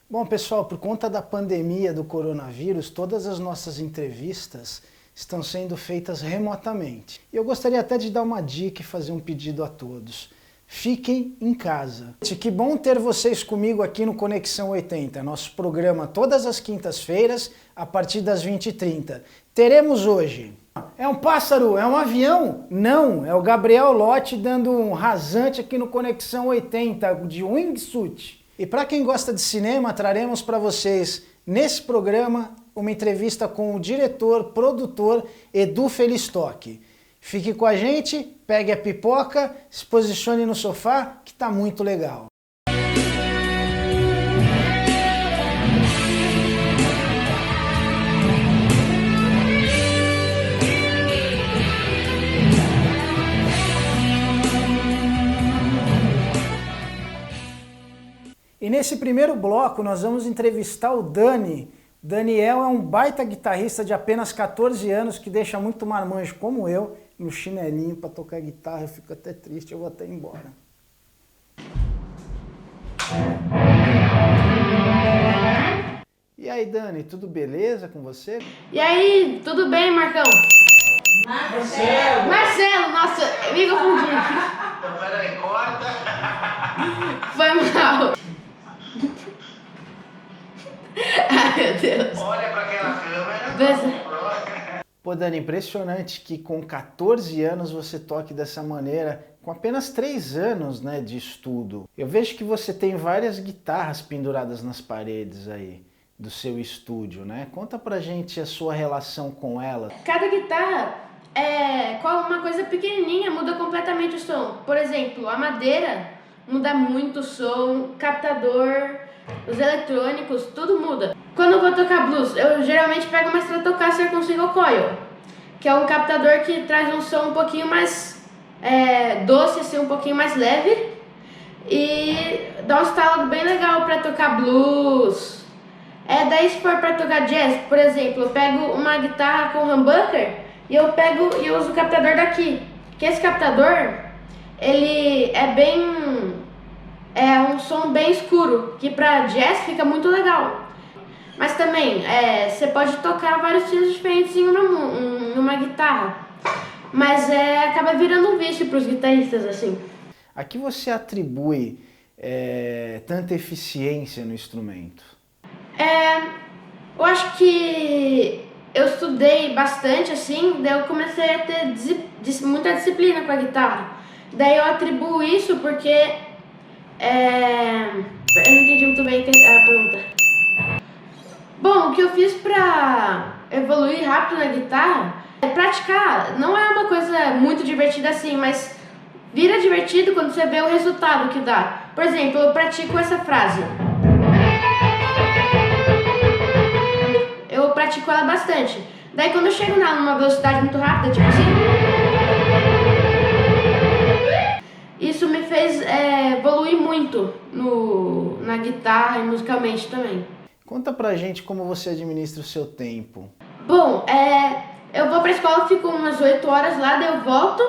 Bom, pessoal, por conta da pandemia do coronavírus, todas as nossas entrevistas estão sendo feitas remotamente. E eu gostaria até de dar uma dica e fazer um pedido a todos. Fiquem em casa. Que bom ter vocês comigo aqui no Conexão 80, nosso programa todas as quintas-feiras, a partir das 20h30. Teremos hoje... É um pássaro? É um avião? Não, é o Gabriel Lotti dando um rasante aqui no Conexão 80, de wingsuit. E para quem gosta de cinema, traremos para vocês, nesse programa, uma entrevista com o diretor, produtor Edu Felistock. Fique com a gente, pegue a pipoca, se posicione no sofá, que tá muito legal. E nesse primeiro bloco nós vamos entrevistar o Dani. Daniel é um baita guitarrista de apenas 14 anos que deixa muito marmanjo como eu no chinelinho para tocar guitarra. Eu fico até triste, eu vou até embora. E aí, Dani, tudo beleza com você? E aí, tudo bem, Marcão? Marcelo, nossa, eu me confundi. Peraí, corta. Foi mal. Ai, meu Deus. Olha pra aquela câmera. Pô, Dani, impressionante que com 14 anos você toque dessa maneira, com apenas 3 anos, né, de estudo. Eu vejo que você tem várias guitarras penduradas nas paredes aí do seu estúdio, né? Conta pra gente a sua relação com elas. Cada guitarra com uma coisa pequenininha muda completamente o som. Por exemplo, a madeira muda muito o som, captador, os eletrônicos, tudo muda. Quando eu vou tocar blues, eu geralmente pego uma Stratocaster com single coil, que é um captador que traz um som um pouquinho mais doce, assim, um pouquinho mais leve, e dá um estalo bem legal para tocar blues. Daí se for para tocar jazz, por exemplo, eu pego uma guitarra com humbucker e eu uso o captador daqui, que esse captador, ele é um som bem escuro, que para jazz fica muito legal. Mas também, você pode tocar vários estilos diferentes em uma guitarra, mas acaba virando um vício para os guitarristas, assim. A que você atribui tanta eficiência no instrumento? Eu acho que eu estudei bastante, assim, daí eu comecei a ter muita disciplina com a guitarra. Daí eu atribuo isso porque... eu não entendi muito bem a pergunta. Bom, o que eu fiz pra evoluir rápido na guitarra é praticar. Não é uma coisa muito divertida assim, mas vira divertido quando você vê o resultado que dá. Por exemplo, eu pratico essa frase. Eu pratico ela bastante. Daí quando eu chego nela numa velocidade muito rápida, tipo assim, isso me fez evoluir muito na guitarra e musicalmente também. Conta pra gente como você administra o seu tempo. Bom, eu vou pra escola, fico umas 8 horas lá, daí eu volto,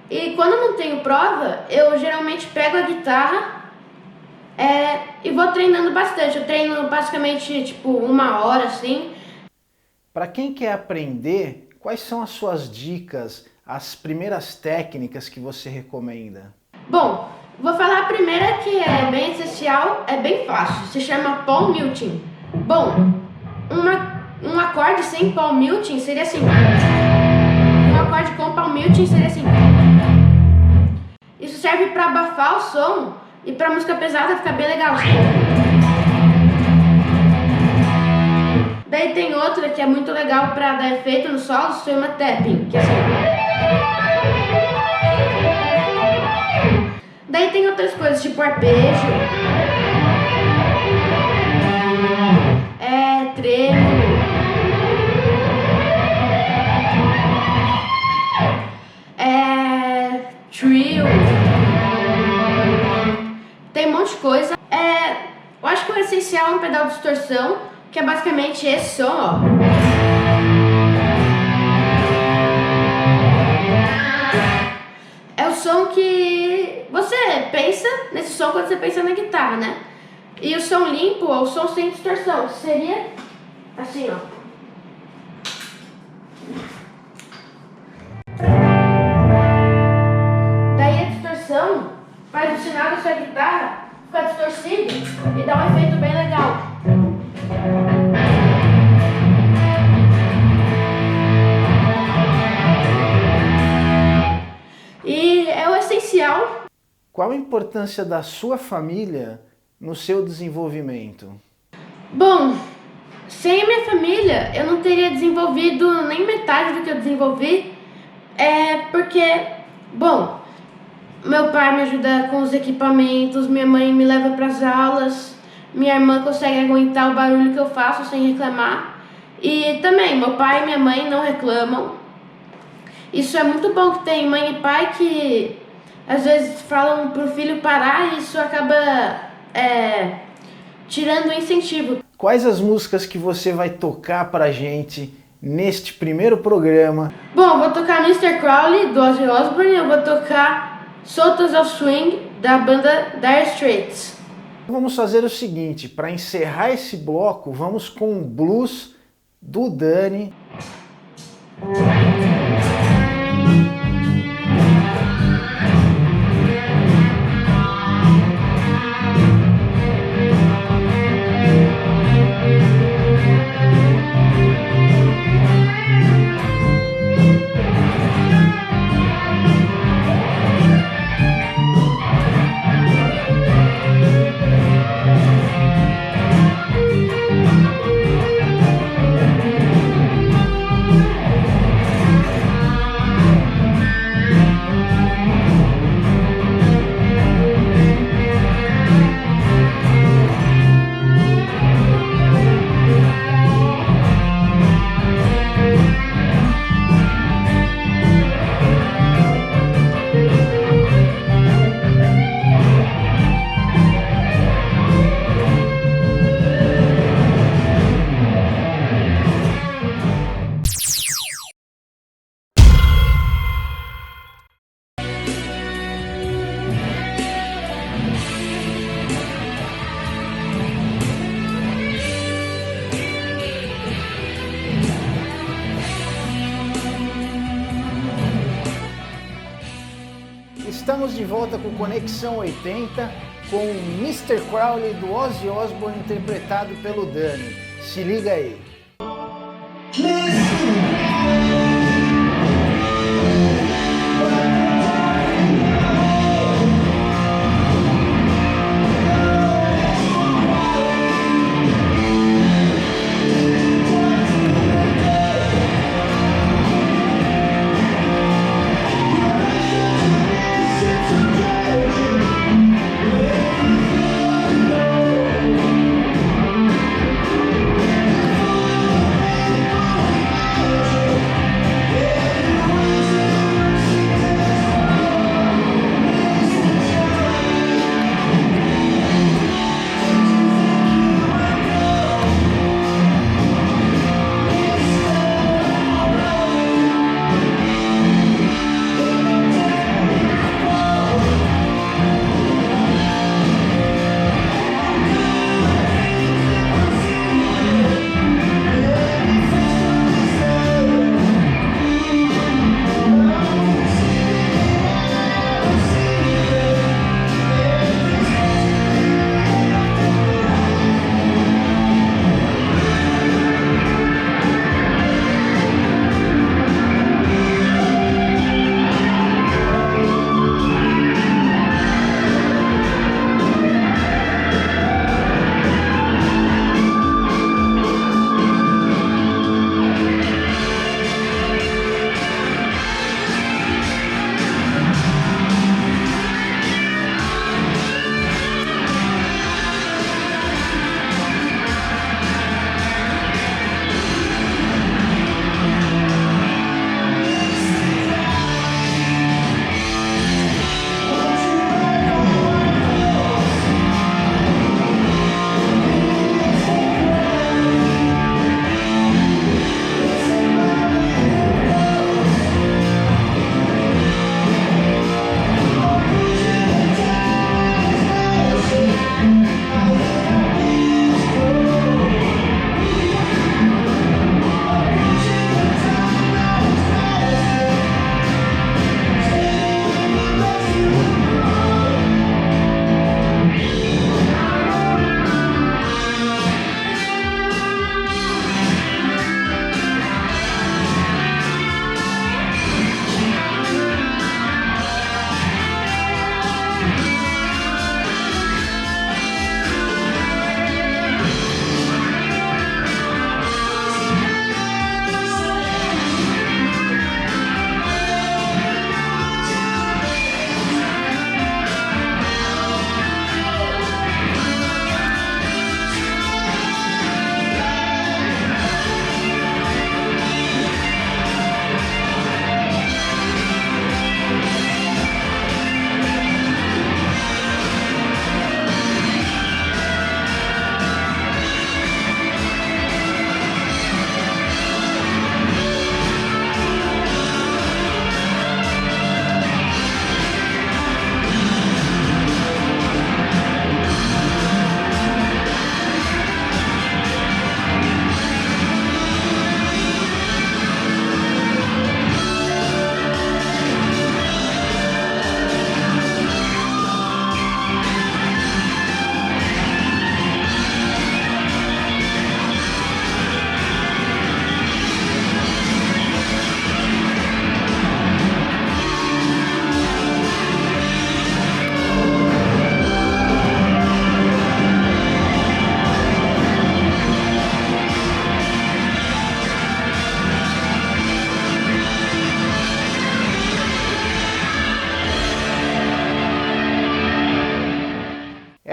e quando eu não tenho prova, eu geralmente pego a guitarra e vou treinando bastante. Eu treino basicamente tipo 1 hora, assim. Para quem quer aprender, quais são as suas dicas, as primeiras técnicas que você recomenda? Bom, vou falar a primeira que é bem essencial, é bem fácil, se chama palm muting. Bom, um acorde sem palm muting seria assim. Um acorde com palm muting seria assim. Isso serve para abafar o som e para música pesada ficar bem legal. Daí tem outra que é muito legal para dar efeito no solo, se chama tapping, que é assim. Daí tem outras coisas, tipo arpejo, trêmulo, trio, tem um monte de coisa. Eu acho que o essencial é um pedal de distorção, que é basicamente esse som, ó. É o som que você pensa nesse som quando você pensa na guitarra, né? E o som limpo é o som sem distorção. Seria assim, ó. Daí a distorção faz o sinal da sua guitarra ficar distorcido e dá um efeito bem legal. E é o essencial. Qual a importância da sua família no seu desenvolvimento? Bom, sem a minha família eu não teria desenvolvido nem metade do que eu desenvolvi. Porque, bom, meu pai me ajuda com os equipamentos, minha mãe me leva para as aulas, minha irmã consegue aguentar o barulho que eu faço sem reclamar. E também, meu pai e minha mãe não reclamam. Isso é muito bom que tem mãe e pai que às vezes falam pro filho parar e isso acaba tirando o incentivo. Quais as músicas que você vai tocar pra gente neste primeiro programa? Bom, eu vou tocar Mr. Crowley, do Ozzy Osbourne, eu vou tocar Sultans of Swing, da banda Dire Straits. Vamos fazer o seguinte, para encerrar esse bloco, vamos com o blues do Dani. Estamos de volta com Conexão 80 com o Mr. Crowley do Ozzy Osbourne interpretado pelo Dani. Se liga aí.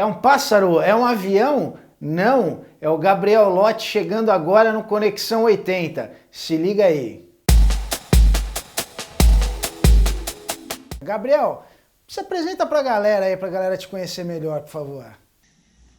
É um pássaro? É um avião? Não, é o Gabriel Lotti chegando agora no Conexão 80. Se liga aí. Gabriel, se apresenta pra galera aí, pra galera te conhecer melhor, por favor.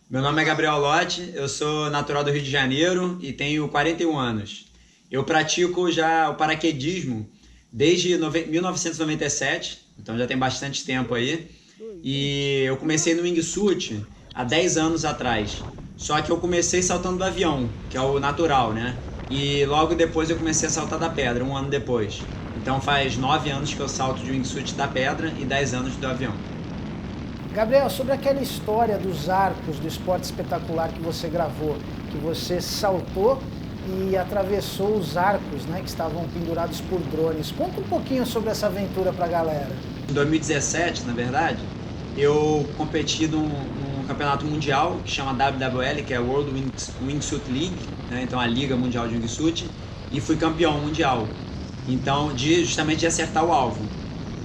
Meu nome é Gabriel Lotti, eu sou natural do Rio de Janeiro e tenho 41 anos. Eu pratico já o paraquedismo desde 1997, então já tem bastante tempo aí. E eu comecei no wingsuit há 10 anos atrás. Só que eu comecei saltando do avião, que é o natural, né? E logo depois eu comecei a saltar da pedra, um ano depois. Então faz 9 anos que eu salto de wingsuit da pedra e 10 anos do avião. Gabriel, sobre aquela história dos arcos do esporte espetacular que você gravou, que você saltou e atravessou os arcos, né, que estavam pendurados por drones. Conta um pouquinho sobre essa aventura pra galera. Em 2017, na verdade, eu competi num campeonato mundial que chama WWL, que é World Wingsuit League, né? Então a Liga Mundial de Wingsuit, e fui campeão mundial. Então, justamente de acertar o alvo.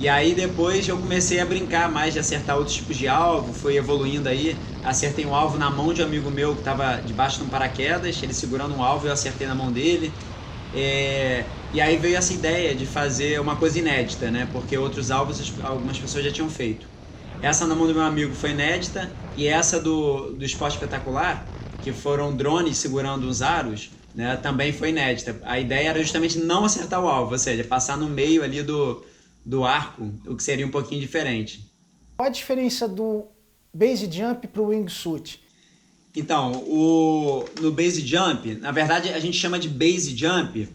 E aí depois eu comecei a brincar mais de acertar outros tipos de alvo, fui evoluindo aí, acertei um alvo na mão de um amigo meu que estava debaixo de um paraquedas, ele segurando um alvo, eu acertei na mão dele. E aí veio essa ideia de fazer uma coisa inédita, né? Porque outros alvos algumas pessoas já tinham feito. Essa na mão do meu amigo foi inédita, e essa do esporte espetacular, que foram drones segurando os aros, né, também foi inédita. A ideia era justamente não acertar o alvo, ou seja, passar no meio ali do arco, o que seria um pouquinho diferente. Qual a diferença do base jump para o wingsuit? Então, no base jump, na verdade a gente chama de base jump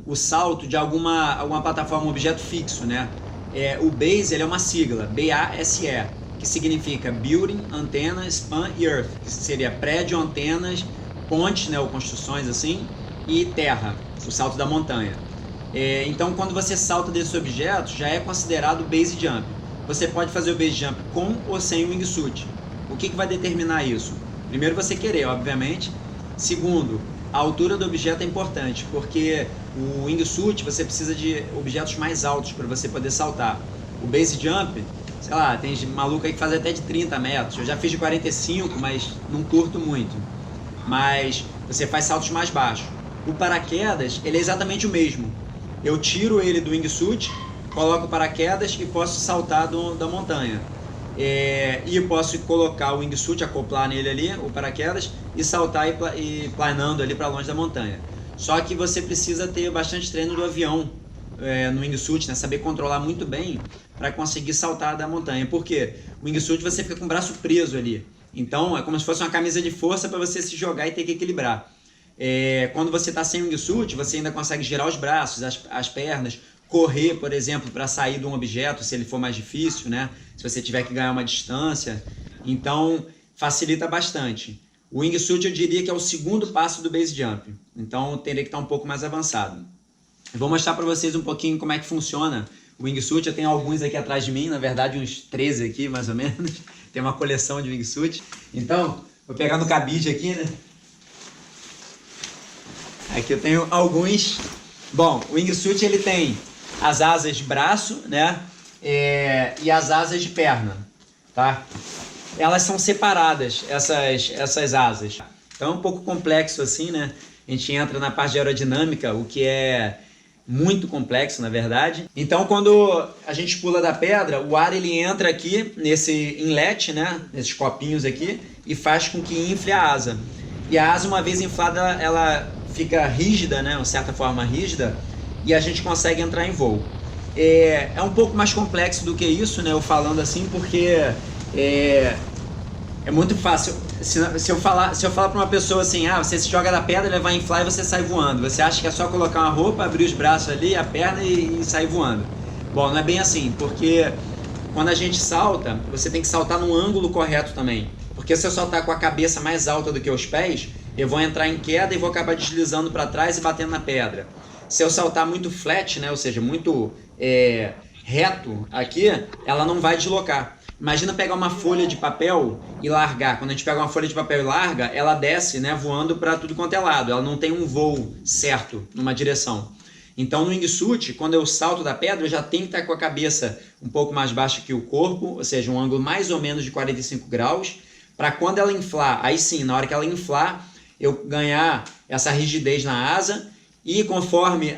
o salto de alguma plataforma, um objeto fixo, né? O base ele é uma sigla, B-A-S-E, que significa Building, Antenna, Span e Earth, que seria prédio, antenas, pontes, né, ou construções assim, e terra, o salto da montanha. Então, quando você salta desses objetos, já é considerado base jump. Você pode fazer o base jump com ou sem o wingsuit. O que vai determinar isso? Primeiro, você querer, obviamente. Segundo, a altura do objeto é importante, porque o wingsuit você precisa de objetos mais altos para você poder saltar. O base jump, sei lá, tem maluco aí que faz até de 30 metros. Eu já fiz de 45, mas não curto muito. Mas você faz saltos mais baixos. O paraquedas, ele é exatamente o mesmo. Eu tiro ele do wingsuit, coloco o paraquedas e posso saltar da montanha. E eu posso colocar o wingsuit, acoplar nele ali, o paraquedas, e saltar e planando ali para longe da montanha. Só que você precisa ter bastante treino do avião no wingsuit, né? Saber controlar muito bem para conseguir saltar da montanha. Porque o wingsuit você fica com o braço preso ali. Então é como se fosse uma camisa de força para você se jogar e ter que equilibrar. Quando você está sem wingsuit, você ainda consegue girar os braços, as pernas, correr, por exemplo, para sair de um objeto, se ele for mais difícil, né? Se você tiver que ganhar uma distância. Então, facilita bastante. O wingsuit eu diria que é o segundo passo do base jump. Então, teria que estar um pouco mais avançado. Eu vou mostrar para vocês um pouquinho como é que funciona o wingsuit. Eu tenho alguns aqui atrás de mim, na verdade uns 13 aqui, mais ou menos. Tem uma coleção de wingsuit. Então, vou pegar no cabide aqui, né? Aqui eu tenho alguns. Bom, o wingsuit ele tem as asas de braço, né? E as asas de perna, tá? Elas são separadas, essas asas. Então é um pouco complexo assim, né? A gente entra na parte de aerodinâmica, o que é muito complexo, na verdade. Então quando a gente pula da pedra, o ar ele entra aqui nesse inlet, né? Nesses copinhos aqui, e faz com que infle a asa. E a asa, uma vez inflada, ela fica rígida, né? De certa forma rígida, e a gente consegue entrar em voo. É um pouco mais complexo do que isso, né? Eu falando assim, porque é muito fácil. Se eu falar para uma pessoa assim, você se joga da pedra, ele vai inflar e você sai voando. Você acha que é só colocar uma roupa, abrir os braços ali, a perna e sair voando. Bom, não é bem assim, porque quando a gente salta, você tem que saltar no ângulo correto também. Porque se eu saltar com a cabeça mais alta do que os pés, eu vou entrar em queda e vou acabar deslizando para trás e batendo na pedra. Se eu saltar muito flat, né, ou seja, muito reto aqui, ela não vai deslocar. Imagina pegar uma folha de papel e largar. Quando a gente pega uma folha de papel e larga, ela desce, né, voando para tudo quanto é lado. Ela não tem um voo certo numa direção. Então no wingsuit, quando eu salto da pedra, eu já tenho que estar com a cabeça um pouco mais baixa que o corpo, ou seja, um ângulo mais ou menos de 45 graus, para quando ela inflar, aí sim, na hora que ela inflar, eu ganhar essa rigidez na asa, e conforme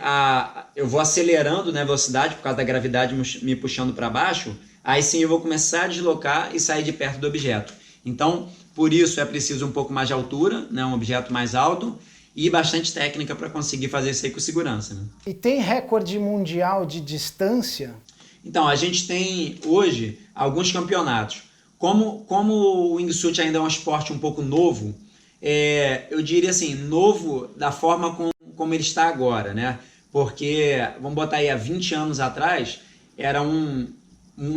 eu vou acelerando, né, a velocidade, por causa da gravidade me puxando para baixo, aí sim eu vou começar a deslocar e sair de perto do objeto. Então, por isso é preciso um pouco mais de altura, né, um objeto mais alto, e bastante técnica para conseguir fazer isso aí com segurança. Né? E tem recorde mundial de distância? Então, a gente tem hoje alguns campeonatos. Como o wingsuit ainda é um esporte um pouco novo, eu diria assim, novo da forma como ele está agora, né? Porque, vamos botar aí, há 20 anos atrás, era um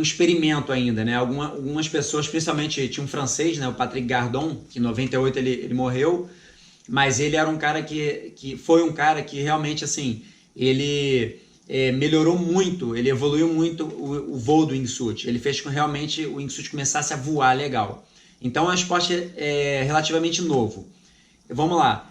experimento ainda, né? Algumas pessoas, principalmente, tinha um francês, né? O Patrick Gardon, que em 98 ele morreu, mas ele era um cara que foi um cara que realmente, assim, ele melhorou muito, ele evoluiu muito o voo do wingsuit. Ele fez com que realmente o wingsuit começasse a voar legal. Então é um esporte relativamente novo. Vamos lá.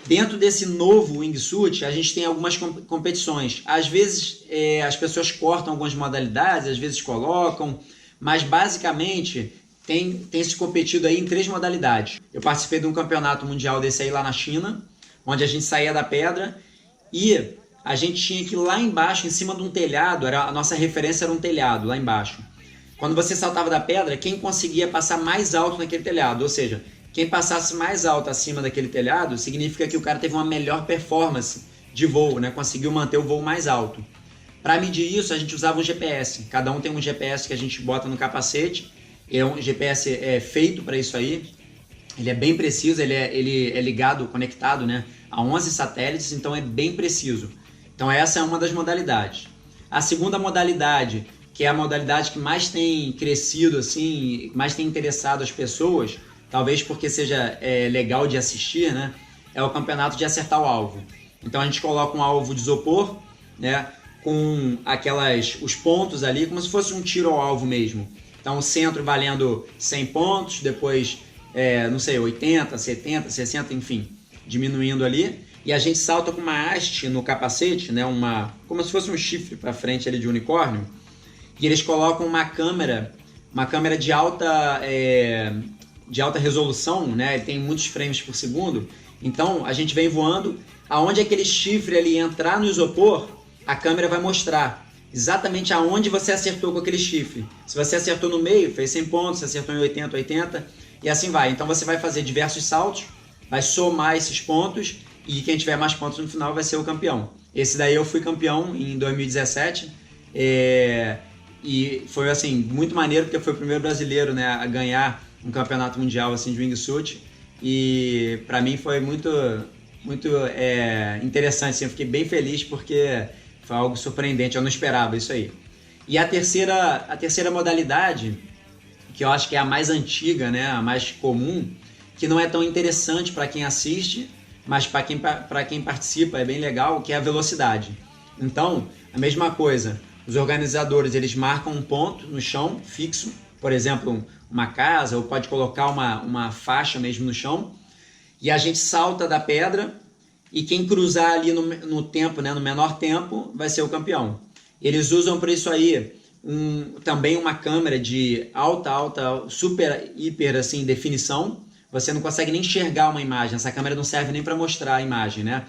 Dentro desse novo wingsuit, a gente tem algumas competições. Às vezes as pessoas cortam algumas modalidades, às vezes colocam, mas basicamente tem se competido aí em 3 modalidades. Eu participei de um campeonato mundial desse aí lá na China, onde a gente saía da pedra e a gente tinha que ir lá embaixo, em cima de um telhado, a nossa referência era um telhado lá embaixo. Quando você saltava da pedra, quem conseguia passar mais alto naquele telhado, ou seja, quem passasse mais alto acima daquele telhado, significa que o cara teve uma melhor performance de voo, né? Conseguiu manter o voo mais alto. Para medir isso, a gente usava um GPS. Cada um tem um GPS que a gente bota no capacete. É um GPS feito para isso aí. Ele é bem preciso, ele é ligado, conectado, né, a 11 satélites, então é bem preciso. Então essa é uma das modalidades. A segunda modalidade, que é a modalidade que mais tem crescido, assim, mais tem interessado as pessoas, talvez porque seja legal de assistir, né, é o campeonato de acertar o alvo. Então a gente coloca um alvo de isopor, né, com os pontos ali, como se fosse um tiro ao alvo mesmo. Então o centro valendo 100 pontos, depois, não sei, 80, 70, 60, enfim, diminuindo ali. E a gente salta com uma haste no capacete, né, como se fosse um chifre para frente ali de unicórnio. E eles colocam uma câmera de alta resolução, né, ele tem muitos frames por segundo. Então a gente vem voando, aonde aquele chifre ali entrar no isopor, a câmera vai mostrar exatamente aonde você acertou com aquele chifre. Se você acertou no meio, fez 100 pontos, se acertou em 80, e assim vai. Então você vai fazer diversos saltos, vai somar esses pontos, e quem tiver mais pontos no final vai ser o campeão. Esse daí eu fui campeão em 2017, e foi assim, muito maneiro, porque foi o primeiro brasileiro, né, a ganhar um campeonato mundial assim, de wingsuit, e para mim foi muito interessante, assim, eu fiquei bem feliz porque foi algo surpreendente, eu não esperava isso aí. E a terceira modalidade, que eu acho que é a mais antiga, né, a mais comum, que não é tão interessante para quem assiste, mas para quem participa é bem legal, que é a velocidade. Então, a mesma coisa, os organizadores eles marcam um ponto no chão fixo, por exemplo, uma casa, ou pode colocar uma faixa mesmo no chão, e a gente salta da pedra, e quem cruzar ali no tempo, né, no menor tempo, vai ser o campeão. Eles usam para isso aí também uma câmera de alta, super, hiper assim, definição. Você não consegue nem enxergar uma imagem, essa câmera não serve nem para mostrar a imagem, né?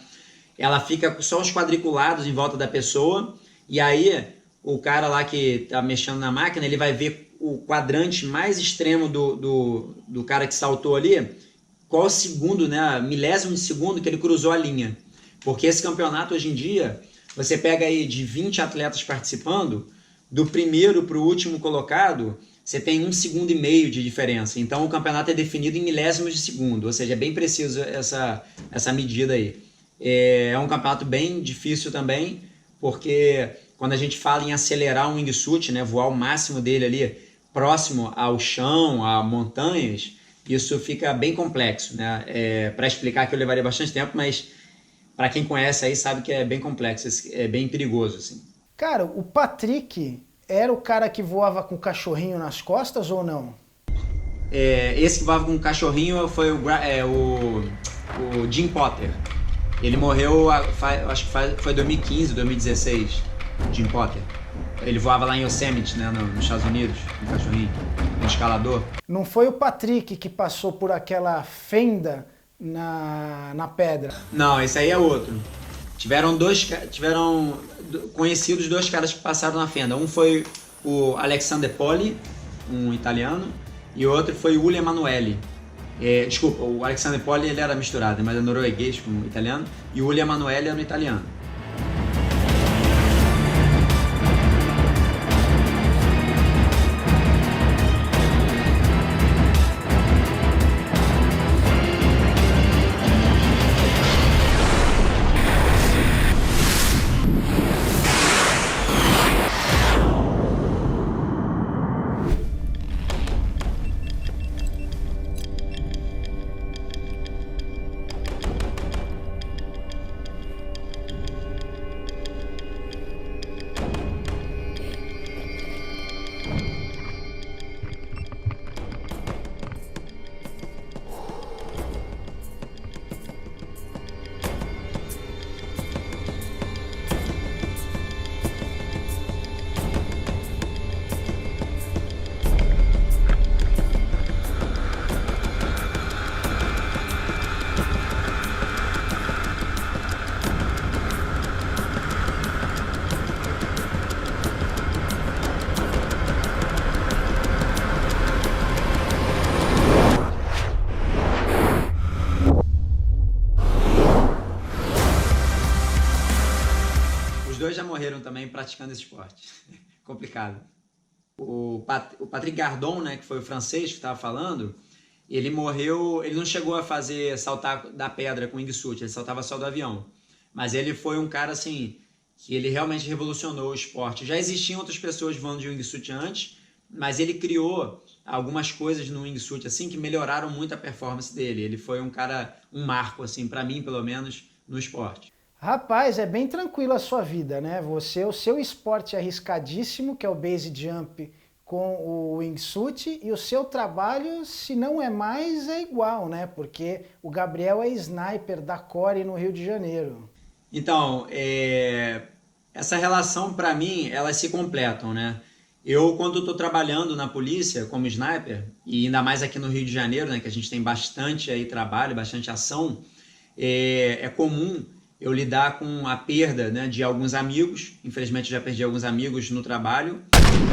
Ela fica só os quadriculados em volta da pessoa, e aí o cara lá que está mexendo na máquina, ele vai ver o quadrante mais extremo do cara que saltou ali, qual o segundo, né, milésimo de segundo que ele cruzou a linha. Porque esse campeonato hoje em dia, você pega aí de 20 atletas participando, do primeiro para o último colocado, você tem 1,5 segundo de diferença. Então o campeonato é definido em milésimos de segundo, ou seja, é bem preciso essa medida aí. É um campeonato bem difícil também, porque quando a gente fala em acelerar um wingsuit, né, voar o máximo dele ali próximo ao chão, a montanhas, isso fica bem complexo, né? Para explicar que eu levaria bastante tempo, mas para quem conhece aí sabe que é bem complexo, é bem perigoso, assim. Cara, o Patrick era o cara que voava com o cachorrinho nas costas ou não? Esse que voava com o cachorrinho foi o Jim Potter. Ele morreu, acho que foi 2015, 2016, Jim Potter. Ele voava lá em Yosemite, né, nos Estados Unidos, um cachorrinho, um escalador. Não foi o Patrick que passou por aquela fenda na pedra? Não, esse aí é outro. Tiveram conhecidos dois caras que passaram na fenda. Um foi o Alexander Poli, um italiano, e o outro foi o Uli Emanuele. Desculpa, o Alexander Poli ele era misturado, mas é norueguês com italiano, e o Uli Emanuele era um italiano. Os dois já morreram também praticando esse esporte. Complicado. O Patrick Gardon, né, que foi o francês que estava falando, ele morreu, ele não chegou a fazer saltar da pedra com wingsuit, ele saltava só do avião. Mas ele foi um cara assim, que ele realmente revolucionou o esporte. Já existiam outras pessoas voando de wingsuit antes, mas ele criou algumas coisas no wingsuit assim que melhoraram muito a performance dele. Ele foi um cara, um marco assim, para mim pelo menos, no esporte. Rapaz, é bem tranquilo a sua vida, né? O seu esporte é arriscadíssimo, que é o base jump com o wingsuit, e o seu trabalho, se não é mais, é igual, né? Porque o Gabriel é sniper da Core no Rio de Janeiro. Então, essa relação para mim, elas se completam, né? Eu, quando estou trabalhando na polícia como sniper, e ainda mais aqui no Rio de Janeiro, né, que a gente tem bastante aí trabalho, bastante ação, é comum eu lidar com a perda, né, de alguns amigos. Infelizmente já perdi alguns amigos no trabalho,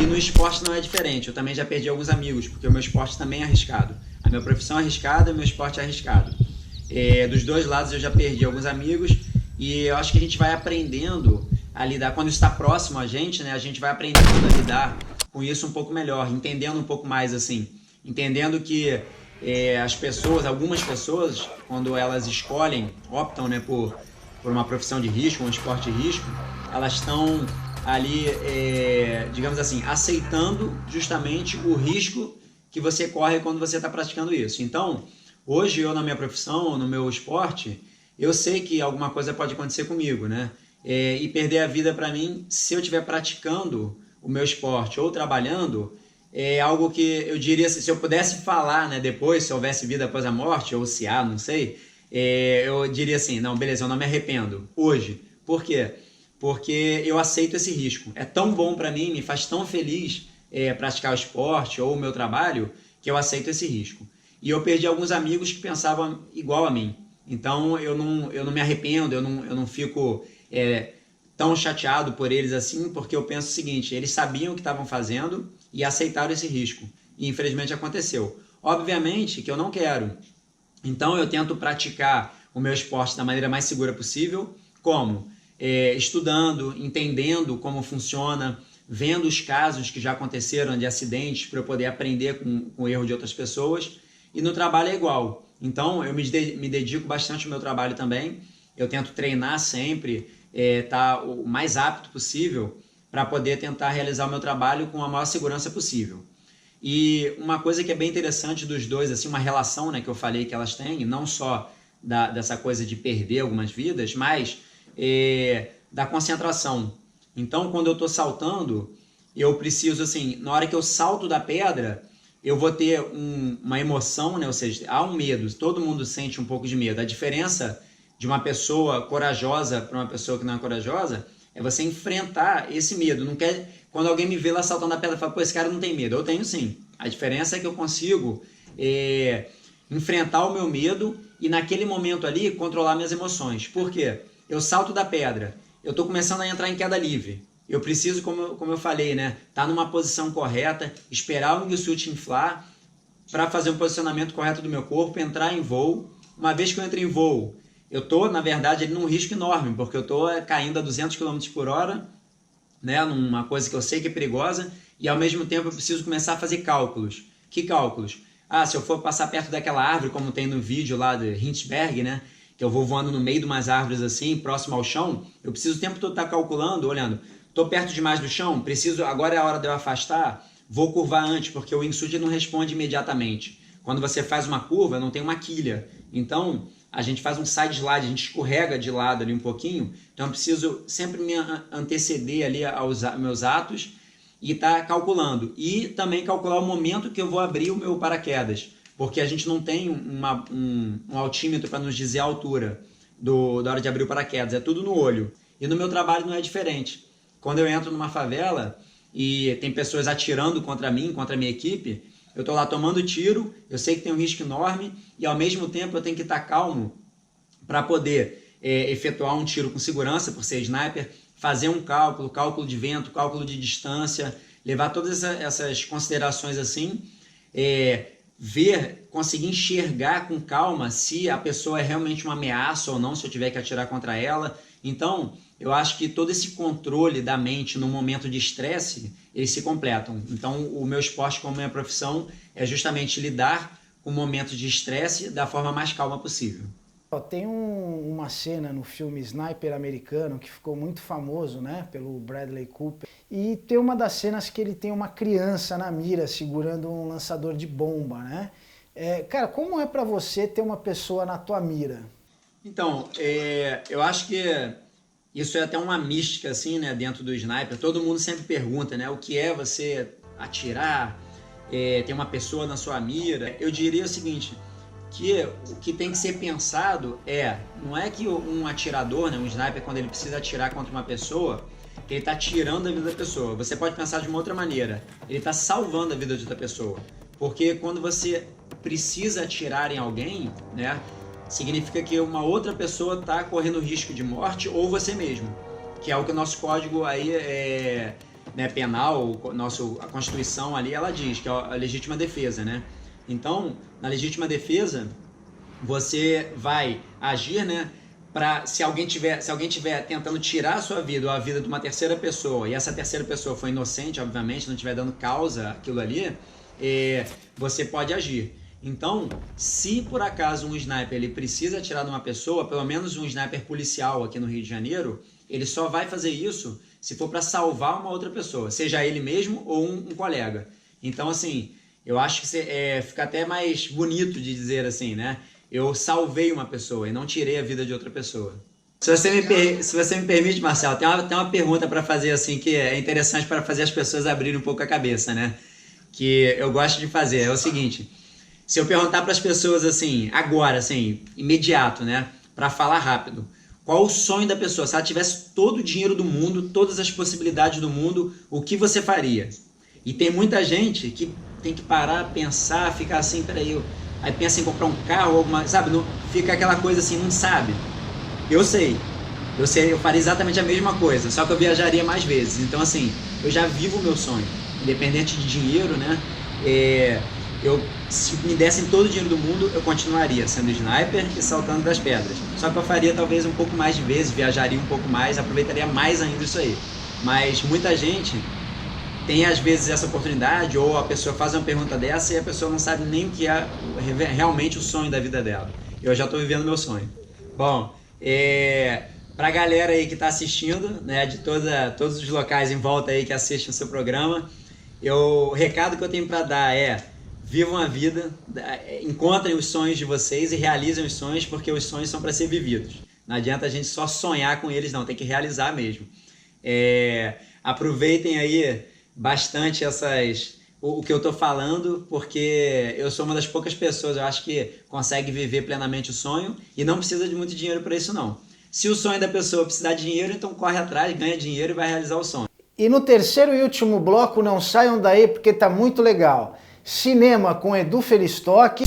e no esporte não é diferente. Eu também já perdi alguns amigos, porque o meu esporte também é arriscado. A minha profissão é arriscada e o meu esporte é arriscado. Dos dois lados eu já perdi alguns amigos, e eu acho que a gente vai aprendendo a lidar, quando está próximo a gente, né, a gente vai aprendendo a lidar com isso um pouco melhor, entendendo um pouco mais assim, entendendo que as pessoas, algumas pessoas, quando elas optam, né, por uma profissão de risco, um esporte de risco, elas estão ali, digamos assim, aceitando justamente o risco que você corre quando você está praticando isso. Então, hoje eu na minha profissão, no meu esporte, eu sei que alguma coisa pode acontecer comigo, né? E perder a vida para mim, se eu estiver praticando o meu esporte ou trabalhando, é algo que eu diria, se eu pudesse falar, né, depois, se houvesse vida após a morte, ou se há, não sei, eu diria assim, não, beleza, eu não me arrependo hoje. Por quê? Porque eu aceito esse risco. É tão bom para mim, me faz tão feliz praticar o esporte ou o meu trabalho, que eu aceito esse risco. E eu perdi alguns amigos que pensavam igual a mim. Então eu não me arrependo, eu não fico tão chateado por eles assim, porque eu penso o seguinte, eles sabiam o que estavam fazendo e aceitaram esse risco. E infelizmente aconteceu. Obviamente que eu não quero. Então eu tento praticar o meu esporte da maneira mais segura possível. Como? Estudando, entendendo como funciona, vendo os casos que já aconteceram de acidentes para eu poder aprender com o erro de outras pessoas. E no trabalho é igual. Então eu me dedico bastante ao meu trabalho também. Eu tento treinar sempre, estar o mais apto possível para poder tentar realizar o meu trabalho com a maior segurança possível. E uma coisa que é bem interessante dos dois, assim, uma relação, né, que eu falei que elas têm, não só dessa coisa de perder algumas vidas, mas da concentração. Então, quando eu estou saltando, eu preciso, assim, na hora que eu salto da pedra, eu vou ter uma emoção, né, ou seja, há um medo, todo mundo sente um pouco de medo. A diferença de uma pessoa corajosa para uma pessoa que não é corajosa É você enfrentar esse medo. Não quer, quando alguém me vê lá saltando a pedra, fala, pô, esse cara não tem medo. Eu tenho sim. A diferença é que eu consigo enfrentar o meu medo e naquele momento ali controlar minhas emoções. Por quê? Eu salto da pedra, eu estou começando a entrar em queda livre. Eu preciso, como eu falei, né, tá numa posição correta, esperar o wingsuit inflar para fazer um posicionamento correto do meu corpo, entrar em voo. Uma vez que eu entro em voo, eu estou, na verdade, ali num risco enorme, porque eu estou caindo a 200 km por hora, né, numa coisa que eu sei que é perigosa, e ao mesmo tempo eu preciso começar a fazer cálculos. Que cálculos? Ah, se eu for passar perto daquela árvore, como tem no vídeo lá de Hindenburg, né, que eu vou voando no meio de umas árvores assim, próximo ao chão, eu preciso o tempo todo estar calculando, olhando, estou perto demais do chão, preciso, agora é a hora de eu afastar, vou curvar antes, porque o wingsuit não responde imediatamente. Quando você faz uma curva, não tem uma quilha. Então, a gente faz um side slide, a gente escorrega de lado ali um pouquinho, então eu preciso sempre me anteceder ali aos meus atos e estar calculando. E também calcular o momento que eu vou abrir o meu paraquedas, porque a gente não tem um altímetro para nos dizer a altura da hora de abrir o paraquedas, é tudo no olho. E no meu trabalho não é diferente. Quando eu entro numa favela e tem pessoas atirando contra mim, contra a minha equipe, eu estou lá tomando tiro, eu sei que tem um risco enorme e ao mesmo tempo eu tenho que estar calmo para poder efetuar um tiro com segurança, por ser sniper, fazer um cálculo de vento, cálculo de distância, levar todas essas considerações assim, conseguir enxergar com calma se a pessoa é realmente uma ameaça ou não, se eu tiver que atirar contra ela. Então, eu acho que todo esse controle da mente no momento de estresse, eles se completam. Então, o meu esporte como minha profissão é justamente lidar com momentos de estresse da forma mais calma possível. Tem uma cena no filme Sniper Americano que ficou muito famoso, né, pelo Bradley Cooper. E tem uma das cenas que ele tem uma criança na mira segurando um lançador de bomba, né? Cara, como é pra você ter uma pessoa na tua mira? Então, eu acho que isso é até uma mística assim, né, dentro do sniper. Todo mundo sempre pergunta, né, o que é você atirar, ter uma pessoa na sua mira. Eu diria o seguinte, que o que tem que ser pensado não é que um atirador, né, um sniper, quando ele precisa atirar contra uma pessoa, que ele está tirando a vida da pessoa. Você pode pensar de uma outra maneira, ele está salvando a vida de outra pessoa. Porque quando você precisa atirar em alguém, né, significa que uma outra pessoa está correndo risco de morte ou você mesmo, que é o que o nosso código aí né, penal, a Constituição ali, ela diz, que é a legítima defesa, né? Então, na legítima defesa, você vai agir, né, se alguém tiver tentando tirar a sua vida ou a vida de uma terceira pessoa, e essa terceira pessoa for inocente, obviamente, não estiver dando causa àquilo ali, você pode agir. Então, se por acaso um sniper ele precisa atirar numa pessoa, pelo menos um sniper policial aqui no Rio de Janeiro, ele só vai fazer isso se for para salvar uma outra pessoa, seja ele mesmo ou um colega. Então, assim, eu acho que fica até mais bonito de dizer assim, né? Eu salvei uma pessoa e não tirei a vida de outra pessoa. Se você me permite, Marcelo, tem uma pergunta para fazer assim que é interessante para fazer as pessoas abrirem um pouco a cabeça, né? Que eu gosto de fazer. É o seguinte, se eu perguntar para as pessoas assim, agora, assim, imediato, né? Para falar rápido, qual o sonho da pessoa? Se ela tivesse todo o dinheiro do mundo, todas as possibilidades do mundo, o que você faria? E tem muita gente que tem que parar, pensar, ficar assim, peraí, aí pensa em comprar um carro, alguma, sabe? Não, fica aquela coisa assim, não sabe. Eu sei, eu faria exatamente a mesma coisa, só que eu viajaria mais vezes. Então, assim, eu já vivo o meu sonho, independente de dinheiro, né? Se me dessem todo o dinheiro do mundo, eu continuaria sendo sniper e saltando das pedras. Só que eu faria talvez um pouco mais de vezes, viajaria um pouco mais, aproveitaria mais ainda isso aí. Mas muita gente tem às vezes essa oportunidade, ou a pessoa faz uma pergunta dessa e a pessoa não sabe nem o que é realmente o sonho da vida dela. Eu já estou vivendo meu sonho. Bom, para a galera aí que está assistindo, né, de todos os locais em volta aí que assistem o seu programa, o recado que eu tenho para dar vivam a vida, encontrem os sonhos de vocês e realizem os sonhos, porque os sonhos são para ser vividos. Não adianta a gente só sonhar com eles, não, tem que realizar mesmo. Aproveitem aí bastante o que eu estou falando, porque eu sou uma das poucas pessoas, eu acho, que consegue viver plenamente o sonho e não precisa de muito dinheiro para isso, não. Se o sonho da pessoa precisar de dinheiro, então corre atrás, ganha dinheiro e vai realizar o sonho. E no terceiro e último bloco, não saiam daí porque tá muito legal. Cinema com Edu Felistock.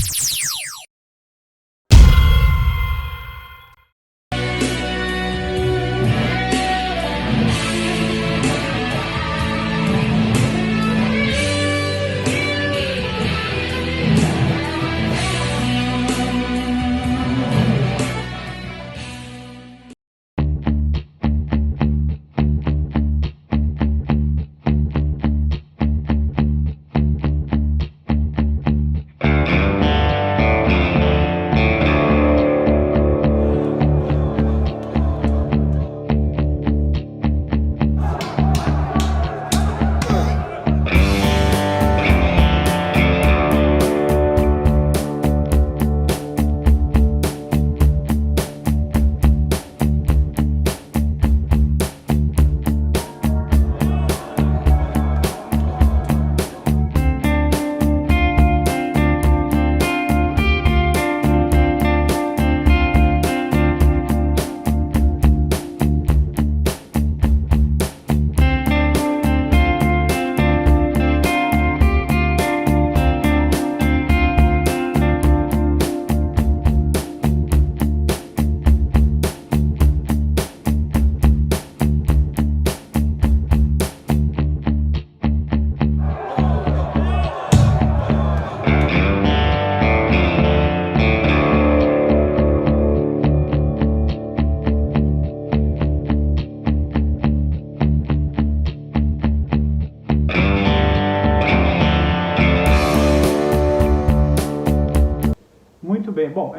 Muito bem. Bom,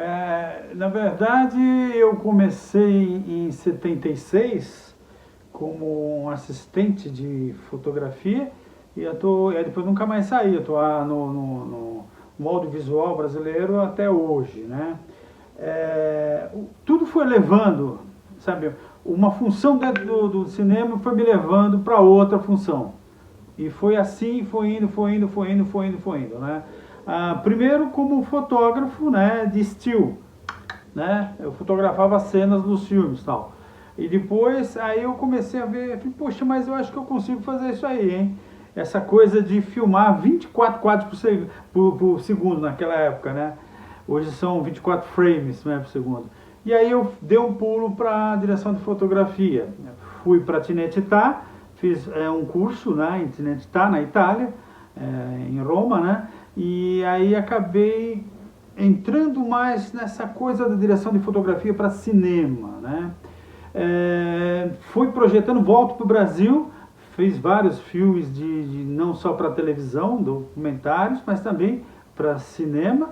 na verdade eu comecei em 76 como um assistente de fotografia e depois nunca mais saí. Eu estou no audiovisual brasileiro até hoje, né? Tudo foi levando, sabe? Uma função dentro do cinema foi me levando para outra função. E foi assim, foi indo, né? Primeiro como fotógrafo, né, de still, né? Eu fotografava cenas dos filmes e tal. E depois, aí eu comecei a ver, falei, poxa, mas eu acho que eu consigo fazer isso aí, hein? Essa coisa de filmar 24 quadros por segundo naquela época, né? Hoje são 24 frames, né, por segundo. E aí eu dei um pulo para a direção de fotografia. Fui para Cinecittà, fiz um curso, né, em Cinecittà, na Itália, em Roma, né? E aí acabei entrando mais nessa coisa da direção de fotografia para cinema, né? Fui projetando, volto para o Brasil, fiz vários filmes não só para televisão, documentários, mas também para cinema.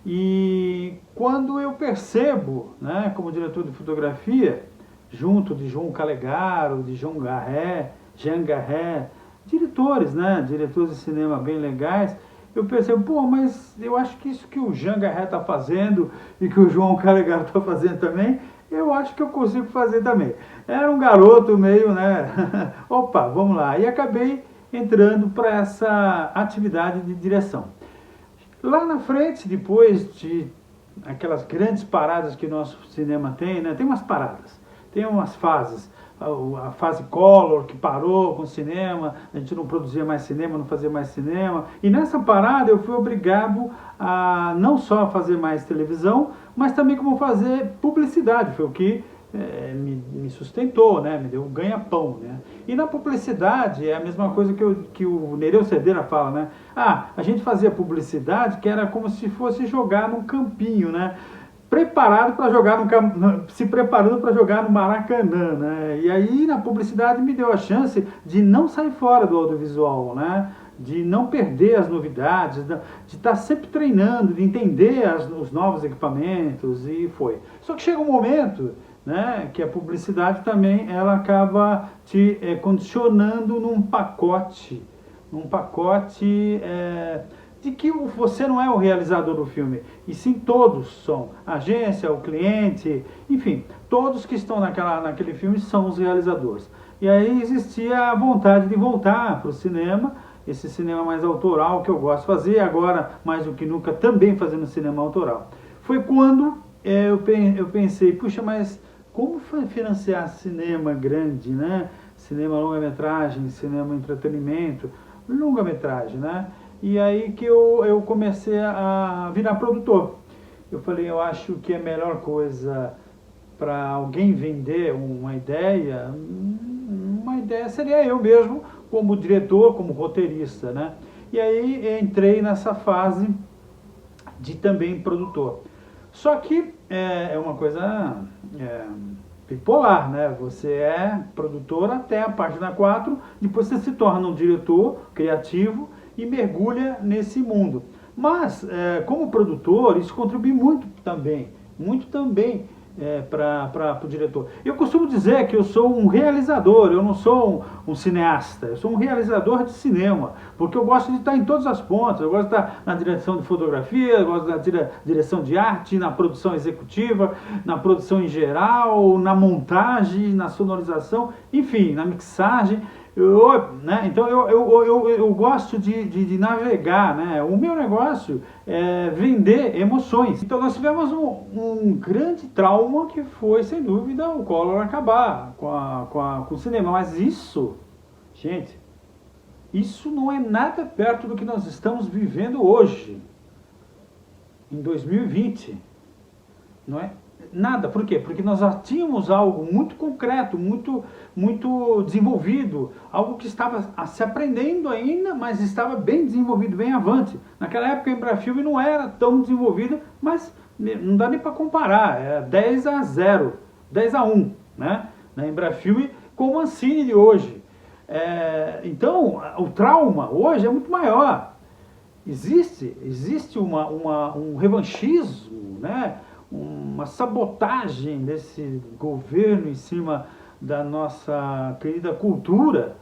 E quando eu percebo, né, como diretor de fotografia, junto de João Calegaro, de Jean Garret, diretores, né, diretores de cinema bem legais, eu percebo, pô, mas eu acho que isso que o Jean Garret está fazendo e que o João Calegaro está fazendo também, eu acho que eu consigo fazer também. Era um garoto meio, né, opa, vamos lá. E acabei entrando para essa atividade de direção. Lá na frente, depois de aquelas grandes paradas que o nosso cinema tem, né, tem umas paradas, tem umas fases. A fase Collor, que parou com o cinema, a gente não produzia mais cinema, não fazia mais cinema. E nessa parada eu fui obrigado a não só fazer mais televisão, mas também como fazer publicidade. Foi o que me sustentou, né? Me deu um ganha-pão, né? E na publicidade é a mesma coisa que o Nereu Cedera fala, né? A gente fazia publicidade que era como se fosse jogar num campinho, né? Se preparando para jogar no Maracanã, né? E aí na publicidade me deu a chance de não sair fora do audiovisual, né? De não perder as novidades, de estar sempre treinando, de entender os novos equipamentos, e foi. Só que chega um momento, né, que a publicidade também ela acaba te condicionando num pacote de que você não é o realizador do filme, e sim todos são, a agência, o cliente, enfim, todos que estão naquele filme são os realizadores. E aí existia a vontade de voltar para o cinema, esse cinema mais autoral que eu gosto de fazer, agora mais do que nunca também fazendo cinema autoral. Foi quando eu pensei, puxa, mas como financiar cinema grande, né? Cinema longa-metragem, cinema entretenimento, longa-metragem, né? E aí que eu comecei a virar produtor. Eu falei, eu acho que a melhor coisa para alguém vender uma ideia seria eu mesmo, como diretor, como roteirista, né? E aí entrei nessa fase de também produtor. Só que é uma coisa bipolar, né? Você é produtor até a página 4, depois você se torna um diretor criativo e mergulha nesse mundo. Mas, como produtor, isso contribui muito também para o diretor. Eu costumo dizer que eu sou um realizador, eu não sou um cineasta, eu sou um realizador de cinema, porque eu gosto de estar em todas as pontas, eu gosto de estar na direção de fotografia, eu gosto da direção de arte, na produção executiva, na produção em geral, na montagem, na sonorização, enfim, na mixagem. Então eu gosto de navegar, né? O meu negócio é vender emoções. Então nós tivemos um grande trauma que foi, sem dúvida, o Collor acabar com o cinema. Mas isso, gente, isso não é nada perto do que nós estamos vivendo hoje, em 2020. Não é nada. Por quê? Porque nós já tínhamos algo muito concreto, muito desenvolvido, algo que estava se aprendendo ainda, mas estava bem desenvolvido, bem avante. Naquela época a Embrafilme não era tão desenvolvida, mas não dá nem para comparar, é 10-0, 10-1, né? Na Embrafilme com o Ancine de hoje. Então, o trauma hoje é muito maior. Existe um revanchismo, né? Uma sabotagem desse governo em cima da nossa querida cultura,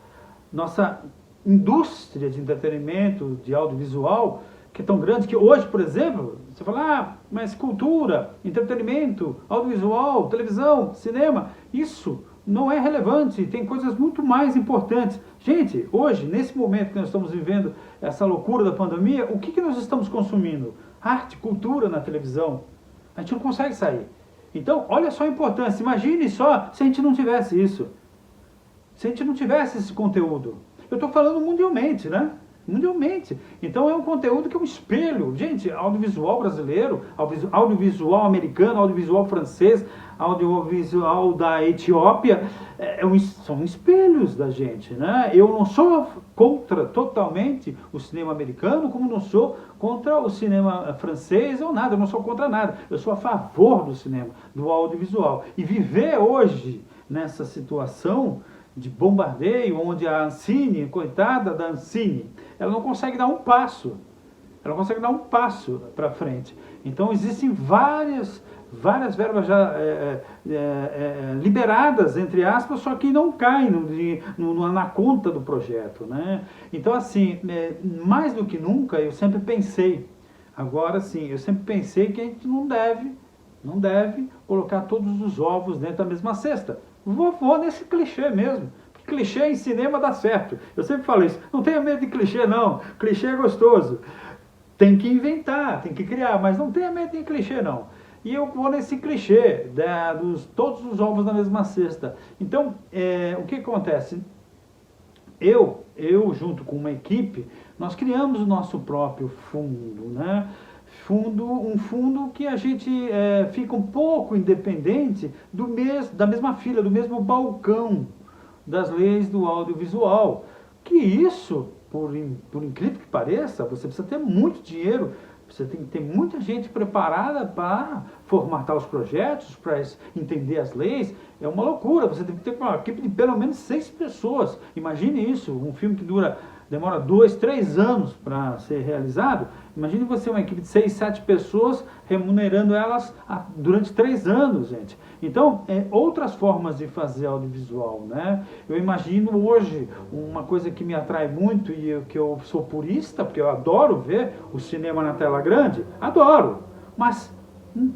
nossa indústria de entretenimento, de audiovisual, que é tão grande que hoje, por exemplo, você fala, mas cultura, entretenimento, audiovisual, televisão, cinema, isso não é relevante, tem coisas muito mais importantes. Gente, hoje, nesse momento que nós estamos vivendo essa loucura da pandemia, o que nós estamos consumindo? Arte, cultura na televisão. A gente não consegue sair. Então, olha só a importância. Imagine só se a gente não tivesse isso. Se a gente não tivesse esse conteúdo. Eu estou falando mundialmente, né? Mundialmente. Então, é um conteúdo que é um espelho. Gente, audiovisual brasileiro, audiovisual americano, audiovisual francês, audiovisual da Etiópia, são espelhos da gente, né? Eu não sou contra totalmente o cinema americano, como não sou contra o cinema francês ou nada, eu não sou contra nada. Eu sou a favor do cinema, do audiovisual. E viver hoje nessa situação de bombardeio, onde a Ancine, coitada da Ancine, ela não consegue dar um passo. Ela não consegue dar um passo para frente. Então existem várias verbas já liberadas, entre aspas, só que não caem na conta do projeto, né? Então, assim, mais do que nunca, eu sempre pensei, agora sim, eu sempre pensei que a gente não deve colocar todos os ovos dentro da mesma cesta. Vou nesse clichê mesmo. Porque clichê em cinema dá certo. Eu sempre falo isso. Não tenha medo de clichê, não. Clichê é gostoso. Tem que inventar, tem que criar, mas não tenha medo de clichê, não. E eu vou nesse clichê, todos os ovos na mesma cesta. Então, o que acontece? Eu, junto com uma equipe, nós criamos o nosso próprio fundo, né? Um fundo que a gente fica um pouco independente da mesma fila, do mesmo balcão das leis do audiovisual. Que isso, por incrível que pareça, você precisa ter muito dinheiro, você tem que ter muita gente preparada para formatar os projetos, para entender as leis. É uma loucura, você tem que ter uma equipe de pelo menos 6 pessoas. Imagine isso, um filme que demora 2, 3 anos para ser realizado. Imagine você uma equipe de 6, 7 pessoas remunerando elas durante 3 anos, gente. Então, outras formas de fazer audiovisual, né? Eu imagino hoje uma coisa que me atrai muito e que eu sou purista, porque eu adoro ver o cinema na tela grande, adoro, mas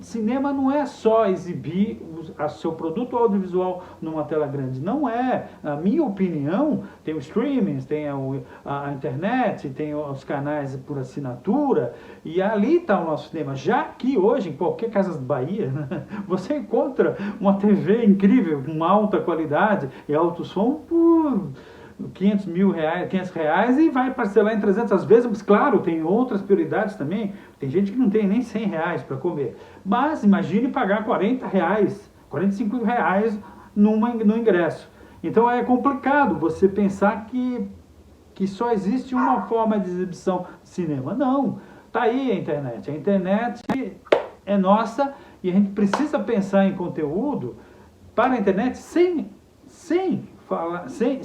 Cinema não é só exibir o seu produto audiovisual numa tela grande. Não é. Na minha opinião, tem o streaming, tem a internet, tem os canais por assinatura, e ali está o nosso cinema. Já que hoje, em qualquer casa de Bahia, né, você encontra uma TV incrível, com alta qualidade e alto som por R$500 e vai parcelar em 300 vezes, mas claro, tem outras prioridades também. Tem gente que não tem nem R$100 para comer. Mas imagine pagar R$40, R$45 no ingresso. Então é complicado você pensar que só existe uma forma de exibição de cinema. Não, tá aí a internet. A internet é nossa e a gente precisa pensar em conteúdo para a internet sem falar, sem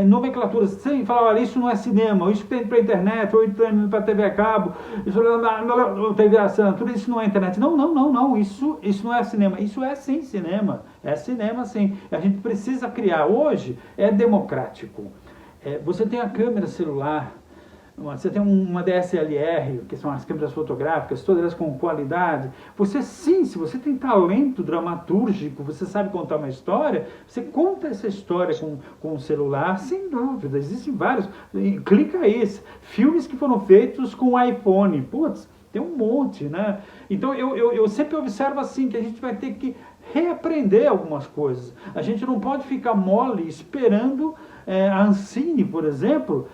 nomenclaturas, sem falar, olha, isso não é cinema, isso tem para a internet, ou tem para a TV a cabo, isso TV assinatura, tudo isso não é internet. Não, isso não é cinema, isso é sim cinema, é cinema sim. A gente precisa criar, hoje é democrático. Você tem a câmera celular, você tem uma DSLR, que são as câmeras fotográficas, todas elas com qualidade. Você sim, se você tem talento dramatúrgico, você sabe contar uma história, você conta essa história com o celular, sem dúvida. Existem vários. Clica aí, filmes que foram feitos com iPhone. Putz, tem um monte, né? Então eu sempre observo assim, que a gente vai ter que reaprender algumas coisas. A gente não pode ficar mole esperando a Ancine, por exemplo,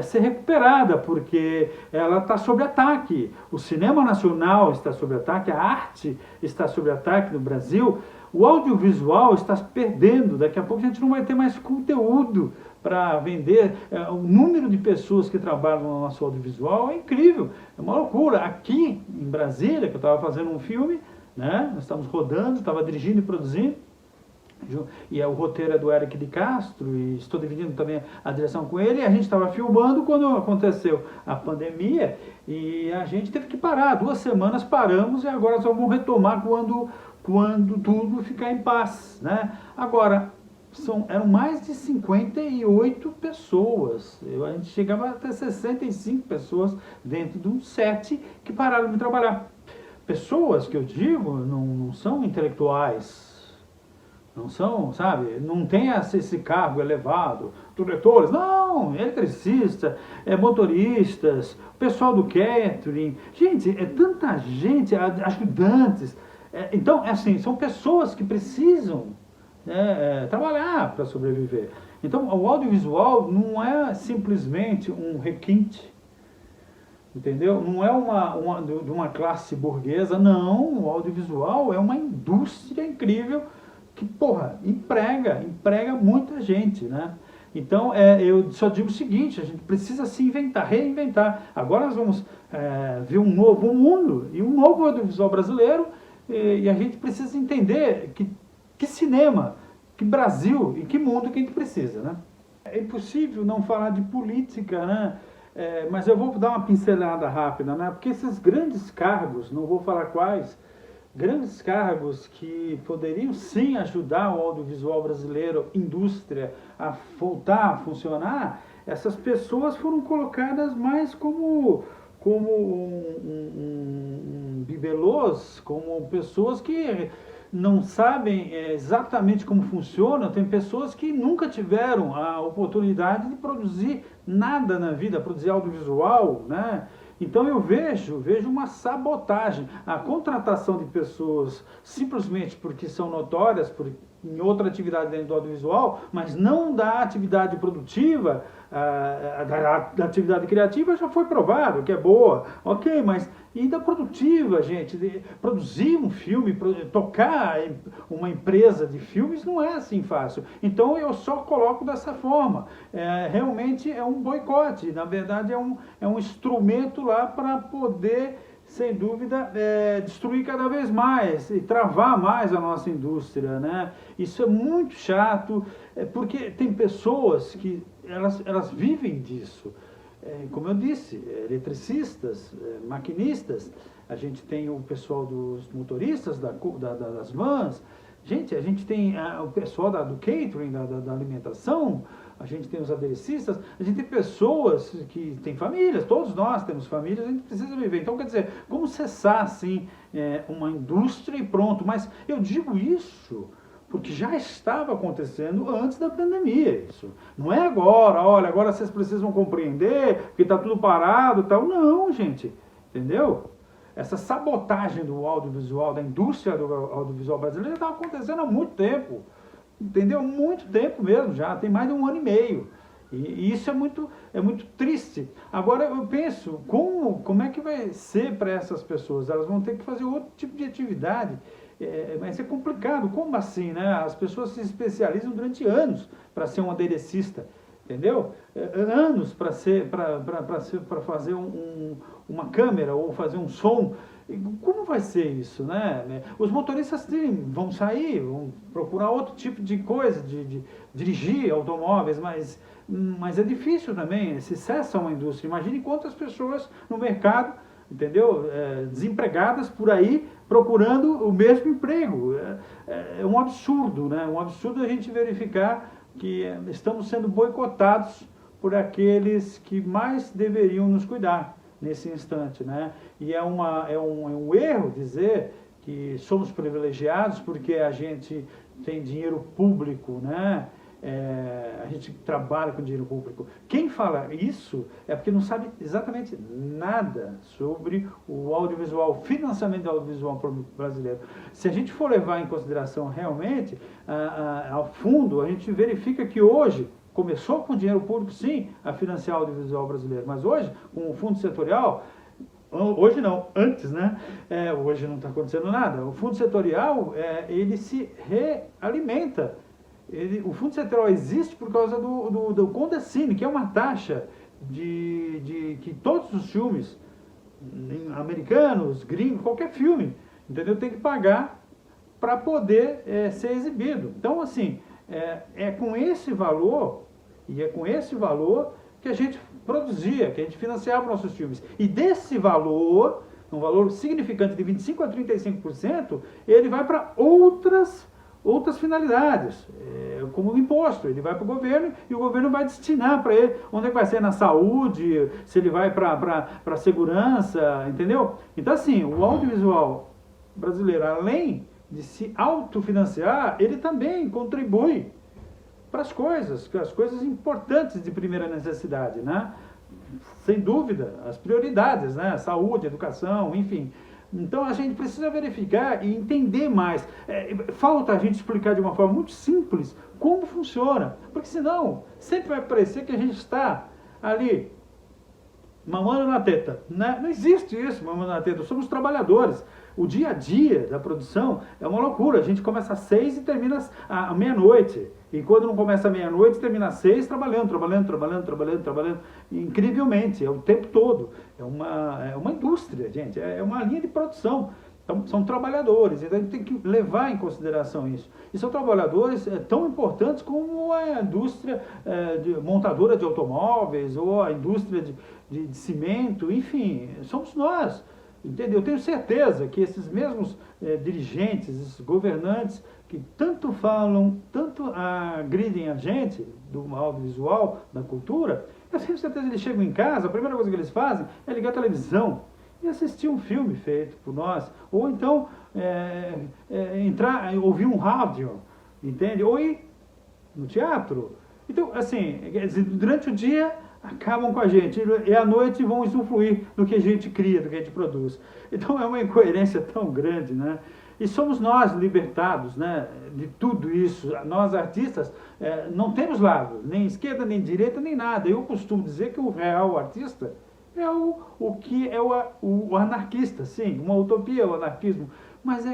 ser recuperada, porque ela está sob ataque. O cinema nacional está sob ataque, a arte está sob ataque no Brasil, o audiovisual está se perdendo. Daqui a pouco a gente não vai ter mais conteúdo para vender. O número de pessoas que trabalham no nosso audiovisual é incrível, é uma loucura. Aqui em Brasília, que eu estava fazendo um filme, né? Nós estamos rodando, estava dirigindo e produzindo, e o roteiro é do Eric de Castro, e estou dividindo também a direção com ele, e a gente estava filmando quando aconteceu a pandemia, e a gente teve que parar, 2 semanas paramos, e agora só vamos retomar quando tudo ficar em paz, né? Agora, eram mais de 58 pessoas, a gente chegava até 65 pessoas dentro de um set que pararam de trabalhar. Pessoas que eu digo não são intelectuais, não são, sabe, não tem esse cargo elevado, diretores, não, eletricista, motoristas, pessoal do catering, gente, é tanta gente, ajudantes, então, assim, são pessoas que precisam trabalhar para sobreviver. Então, o audiovisual não é simplesmente um requinte, entendeu? Não é de uma classe burguesa, não, o audiovisual é uma indústria incrível, que, porra, emprega muita gente, né? Então, eu só digo o seguinte, a gente precisa se reinventar. Agora nós vamos ver um novo mundo e um novo audiovisual brasileiro, e a gente precisa entender que cinema, que Brasil e que mundo que a gente precisa, né? É impossível não falar de política, né? Mas eu vou dar uma pincelada rápida, né? Porque esses grandes cargos, não vou falar quais, grandes cargos que poderiam sim ajudar o audiovisual brasileiro, indústria, a voltar a funcionar, essas pessoas foram colocadas mais como bibelôs, como pessoas que não sabem exatamente como funciona. Tem pessoas que nunca tiveram a oportunidade de produzir nada na vida, produzir audiovisual, né? Então eu vejo uma sabotagem, a contratação de pessoas simplesmente porque são notórias em outra atividade dentro do audiovisual, mas não da atividade produtiva, da atividade criativa já foi provado que é boa, ok, mas e da produtiva, gente, de produzir um filme, tocar uma empresa de filmes não é assim fácil. Então eu só coloco dessa forma. Realmente é um boicote, na verdade é um instrumento lá para poder, sem dúvida, destruir cada vez mais e travar mais a nossa indústria, né? Isso é muito chato, porque tem pessoas que elas vivem disso. Como eu disse, eletricistas, maquinistas, a gente tem o pessoal dos motoristas, das vans, gente, a gente tem o pessoal do catering, da alimentação, a gente tem os aderecistas, a gente tem pessoas que têm famílias, todos nós temos famílias, a gente precisa viver. Então, quer dizer, como cessar, assim, uma indústria e pronto? Mas eu digo isso porque já estava acontecendo antes da pandemia, isso. Não é agora, olha, agora vocês precisam compreender, porque está tudo parado e tal. Não, gente, entendeu? Essa sabotagem do audiovisual, da indústria do audiovisual brasileira já estava acontecendo há muito tempo, entendeu? Muito tempo mesmo, já tem mais de 1 ano e meio. E isso é muito triste. Agora eu penso, como é que vai ser para essas pessoas? Elas vão ter que fazer outro tipo de atividade. Vai ser complicado. Como assim, né? As pessoas se especializam durante anos para ser um aderecista, entendeu? Anos para fazer uma câmera ou fazer um som. Como vai ser isso, né? Os motoristas vão sair, vão procurar outro tipo de coisa, de dirigir automóveis, mas é difícil também, se cessa uma indústria. Imagine quantas pessoas no mercado, entendeu? Desempregadas por aí, procurando o mesmo emprego. É um absurdo, né? Um absurdo a gente verificar que estamos sendo boicotados por aqueles que mais deveriam nos cuidar nesse instante, né? E é um erro dizer que somos privilegiados porque a gente tem dinheiro público, né? A gente trabalha com dinheiro público. Quem fala isso é porque não sabe exatamente nada sobre o audiovisual, o financiamento do audiovisual brasileiro. Se a gente for levar em consideração realmente, ao fundo, a gente verifica que hoje, começou com dinheiro público, sim, a financiar o audiovisual brasileiro, mas hoje, com o fundo setorial, hoje não, antes, né? Hoje não está acontecendo nada. O fundo setorial, ele se realimenta. O fundo setorial existe por causa do Condecine, que é uma taxa que todos os filmes, americanos, gringos, qualquer filme, entendeu, tem que pagar para poder ser exibido. Então, assim, é com esse valor, e é com esse valor que a gente produzia, que a gente financiava nossos filmes. E desse valor, um valor significante de 25% a 35%, ele vai para outras finalidades, como o imposto. Ele vai para o governo e o governo vai destinar para ele, onde é que vai ser, na saúde, se ele vai para a segurança, entendeu? Então, assim, o audiovisual brasileiro, além de se autofinanciar, ele também contribui para as coisas importantes de primeira necessidade, né? Sem dúvida, as prioridades, né? Saúde, educação, enfim. Então a gente precisa verificar e entender mais. Falta a gente explicar de uma forma muito simples como funciona, porque senão sempre vai parecer que a gente está ali mamando na teta, né? Não existe isso, mamando na teta. Somos trabalhadores. O dia a dia da produção é uma loucura. A gente começa às 6 e termina à meia-noite. E quando não começa à meia-noite, termina às 6 trabalhando. Incrivelmente, é o tempo todo. É uma indústria, gente. É uma linha de produção. Então, são trabalhadores. Então, a gente tem que levar em consideração isso. E são trabalhadores tão importantes como a indústria montadora de automóveis ou a indústria de cimento. Enfim, somos nós. Entendeu? Eu tenho certeza que esses mesmos dirigentes, esses governantes que tanto falam, tanto agridem a gente do audiovisual, da cultura, eu tenho certeza que eles chegam em casa, a primeira coisa que eles fazem é ligar a televisão e assistir um filme feito por nós, ou então ouvir um rádio, entende? Ou ir no teatro. Então, assim, durante o dia acabam com a gente, e à noite vão usufruir do que a gente cria, do que a gente produz. Então é uma incoerência tão grande, né? E somos nós libertados, né, de tudo isso. Nós artistas não temos lado, nem esquerda, nem direita, nem nada. Eu costumo dizer que o real artista é o que é o anarquista, sim, uma utopia, o anarquismo, mas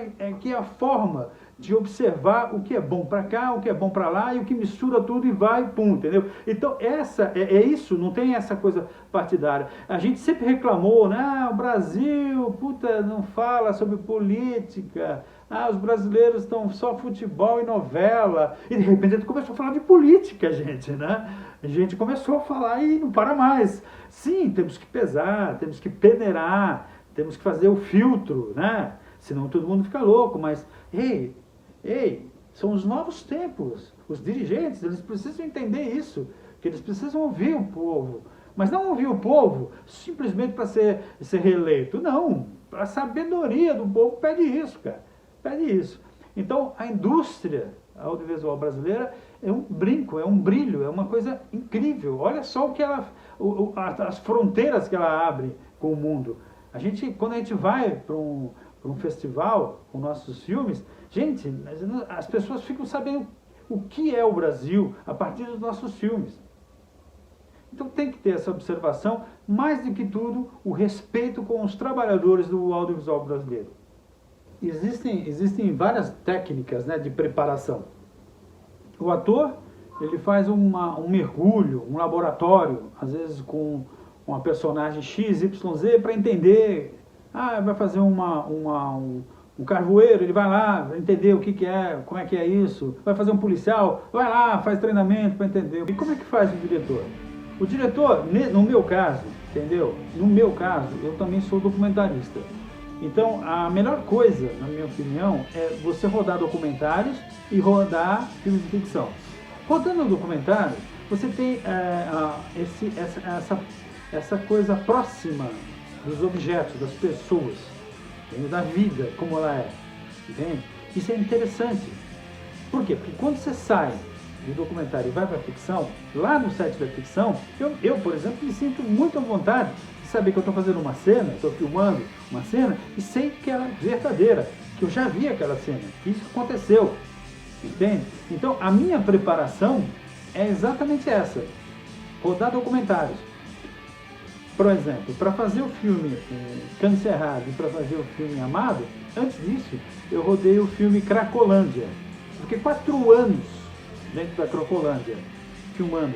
que é a forma de observar o que é bom para cá, o que é bom para lá, e o que mistura tudo e vai, pum, entendeu? Então, isso, não tem essa coisa partidária. A gente sempre reclamou, né, o Brasil, não fala sobre política, os brasileiros estão só futebol e novela, e de repente a gente começou a falar de política, gente, né? A gente começou a falar e não para mais. Sim, temos que pesar, temos que peneirar, temos que fazer o filtro, né? Senão todo mundo fica louco, mas, ei, São os novos tempos. Os dirigentes, eles precisam entender isso, que eles precisam ouvir o povo. Mas não ouvir o povo simplesmente para ser reeleito. Não, a sabedoria do povo pede isso, cara. Pede isso. Então, a indústria audiovisual brasileira é um brinco, é um brilho, é uma coisa incrível. Olha só o que as fronteiras que ela abre com o mundo. Quando a gente vai para um festival com nossos filmes, gente, as pessoas ficam sabendo o que é o Brasil a partir dos nossos filmes. Então tem que ter essa observação, mais do que tudo, o respeito com os trabalhadores do audiovisual brasileiro. Existem várias técnicas, né, de preparação. O ator, ele faz um mergulho, um laboratório, às vezes com uma personagem X, Y, Z, para entender. Vai fazer um carvoeiro, ele vai lá entender o que é, como é que é isso. Vai fazer um policial, vai lá, faz treinamento para entender. E como é que faz o diretor? O diretor, no meu caso, entendeu? No meu caso, eu também sou documentarista. Então, a melhor coisa, na minha opinião, é você rodar documentários e rodar filmes de ficção. Rodando documentários, você tem essa coisa próxima dos objetos, das pessoas, da vida, como ela é. Entende? Isso é interessante. Por quê? Porque quando você sai do documentário e vai para a ficção, lá no set da ficção, eu, por exemplo, me sinto muito à vontade de saber que eu estou fazendo uma cena, estou filmando uma cena e sei que ela é verdadeira, que eu já vi aquela cena, que isso aconteceu, entende? Então, a minha preparação é exatamente essa, rodar documentários. Por exemplo, para fazer o filme Cano Cerrado e para fazer o filme Amado, antes disso, eu rodei o filme Cracolândia. Fiquei 4 anos dentro da Cracolândia, filmando,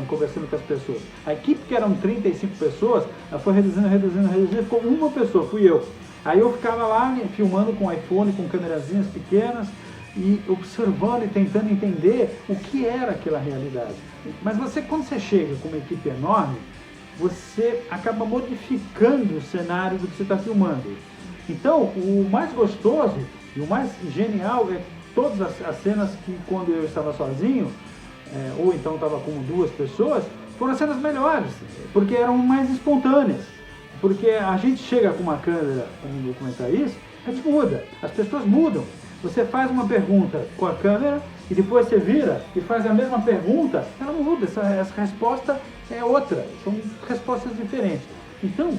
conversando com as pessoas. A equipe, que eram 35 pessoas, ela foi reduzindo, ficou uma pessoa, fui eu. Aí eu ficava lá filmando com iPhone, com câmerazinhas pequenas, e observando e tentando entender o que era aquela realidade. Mas quando você chega com uma equipe enorme, você acaba modificando o cenário do que você está filmando. Então, o mais gostoso e o mais genial é todas as cenas que, quando eu estava sozinho, ou então estava com 2 pessoas, foram as cenas melhores, porque eram mais espontâneas. Porque a gente chega com uma câmera, como documentarista, a gente muda, as pessoas mudam. Você faz uma pergunta com a câmera e depois você vira e faz a mesma pergunta, ela não muda, essa resposta é outra, são respostas diferentes. Então,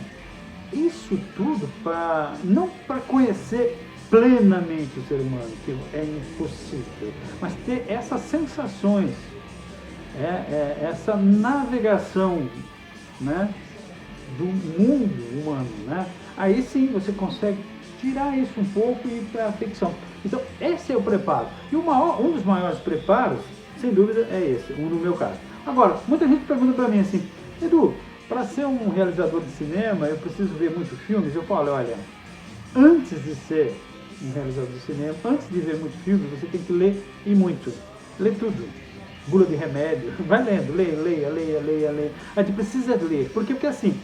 isso tudo não para conhecer plenamente o ser humano, que é impossível, mas ter essas sensações, essa navegação, né, do mundo humano, né? Aí sim você consegue tirar isso um pouco e ir para a ficção. Então, esse é o preparo. E um dos maiores preparos, sem dúvida, é esse, no meu caso. Agora, muita gente pergunta para mim assim, Edu, para ser um realizador de cinema, eu preciso ver muitos filmes? Eu falo, olha, antes de ser um realizador de cinema, antes de ver muitos filmes, você tem que ler e muito. Ler tudo. Bula de remédio. Vai lendo, leia. A gente precisa ler. Porque assim,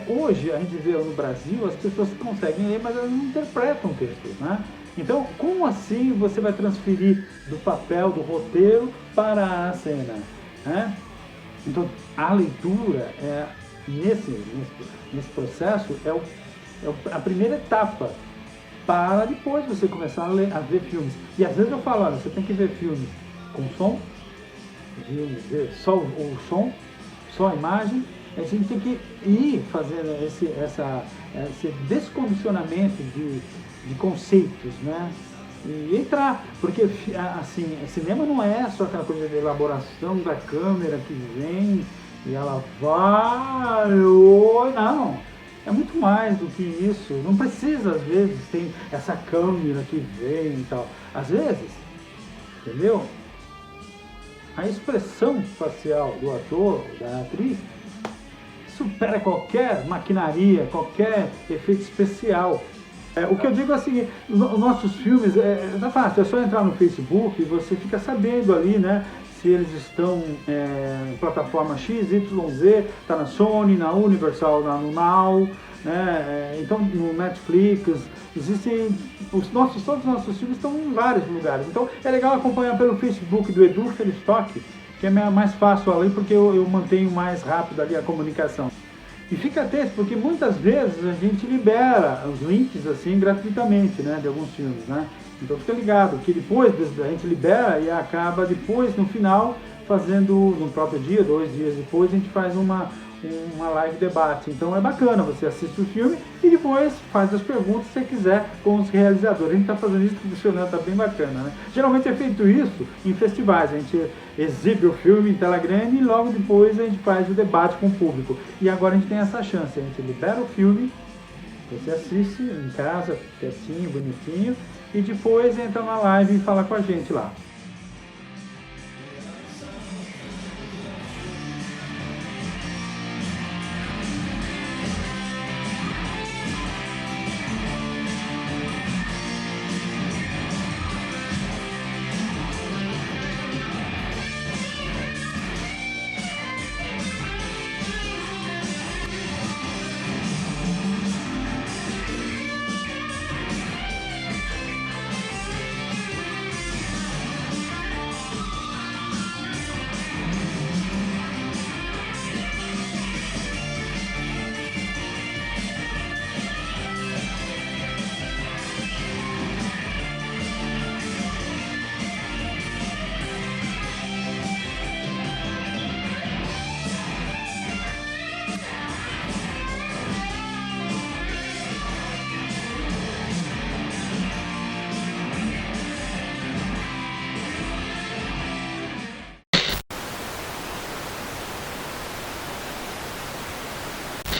hoje a gente vê no Brasil, as pessoas conseguem ler, mas elas não interpretam textos, né? Então, como assim você vai transferir do papel, do roteiro, para a cena, né? Então, a leitura, nesse processo, a primeira etapa, para depois você começar a ver filmes. E às vezes eu falo, olha, você tem que ver filmes com som, só o som, só a imagem. A gente tem que ir fazendo esse descondicionamento de conceitos, né? E entrar, porque assim, cinema não é só aquela coisa de elaboração da câmera que vem e ela vai, não. É muito mais do que isso. Não precisa, às vezes, tem essa câmera que vem e tal. Às vezes, entendeu? A expressão facial do ator, da atriz, supera qualquer maquinaria, qualquer efeito especial. O que eu digo é assim, nossos filmes, tá fácil, é só entrar no Facebook e você fica sabendo ali, né? Se eles estão em plataforma X, Y, Z, tá na Sony, na Universal, no Now, né? Então no Netflix, existem, todos os nossos filmes estão em vários lugares. Então é legal acompanhar pelo Facebook do Edu Felistock, que é mais fácil ali, porque eu mantenho mais rápido ali a comunicação. E fica atento, porque muitas vezes a gente libera os links assim gratuitamente, né, de alguns filmes, né? Então fica ligado, que depois a gente libera e acaba depois, no final, fazendo no próprio dia, 2 dias depois, a gente faz uma live debate. Então é bacana, você assiste o filme e depois faz as perguntas se você quiser com os realizadores. A gente está fazendo isso funcionando, tá bem bacana, né? Geralmente é feito isso em festivais, a gente exibe o filme em tela grande e logo depois a gente faz o debate com o público. E agora a gente tem essa chance, a gente libera o filme, você assiste em casa, quietinho, bonitinho, e depois entra na live e fala com a gente lá.